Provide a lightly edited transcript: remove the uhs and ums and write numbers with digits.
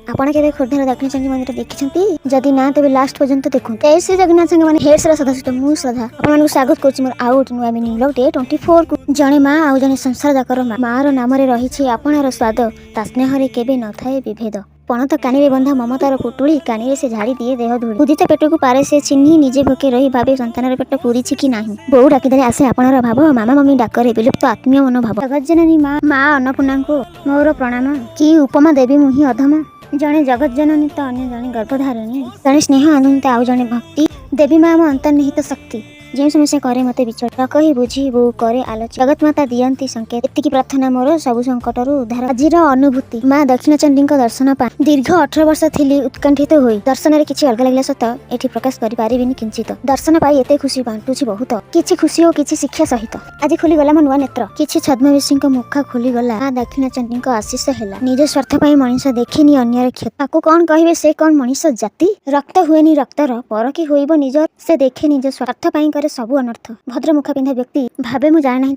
आपण केबे खोर्धार दक्षिणचंडी मंदिर देखिछंती जदि ना तेबे लास्ट पर्यंत देखु जय श्री जगन्नाथ संग माने हेड सरा सदस्य मु श्रद्धा आपण स्वागत करछि मोर आउट नुआ मिनी ब्लॉग 24 को जणे मां आउ जणे संसार जाकर मां रो नाम रे रहिछि आपणर स्वाद ता स्नेह रे केबे न थाए विभेद पणत कानी बंधा ममतार पुटुली कानी से झाड़ी दिए देह धूली उदित पेट को पारे से चिन्ही निजे भोके रही भावे संतान पेट पूरी कि नाही बहु डाकी देले आसे आपणर भाव मामा मम्मी डाकरे विलुप्त आत्मीय मनोभाव जगत जननी मां अन्नपूर्णा को मोर प्रणाम की उपमा देवी मुहि अधम जणे जगत जननी तो अन्य जणे गर्भधारिणी जणे स्नेह आनंद आउ जणे भक्ति देवी मां मो अंतर्निहित शक्ति जे समस्या करे मते विचर न कहि बुझी बो करे आलोचना जगत माता दियंती संकेत एतिकी प्रार्थना मोर सब संकट रु उद्धार आजिर अनुभूति मां दक्षिणचंडी दर्शन पा दीर्घ 18 वर्ष थिली उत्कंठित होई दर्शन रे किछि अलग लागला सत एठी प्रकाश करि पारिबिनी किंचित दर्शन पाई एते खुशी बांटुछि बहुत किछि खुशी हो किछि शिक्षा सहित आज खुली गला मन नुआ नेत्र किछि छद्मवेशी मुख खुली गला मां दक्षिणचंडी आशीष हैला निज स्वार्थ पाई मनुष्य देखिनी अन्यर क्षत ताको कोन कहिबे से कोन मनुष्य जाति रक्त हुएनी रक्तर पर कि होइबो निज से देखे निज स्वार्थ पाई करे सबु अनर्थ भद्र मुख पिंधा व्यक्ति भाबे मु जाने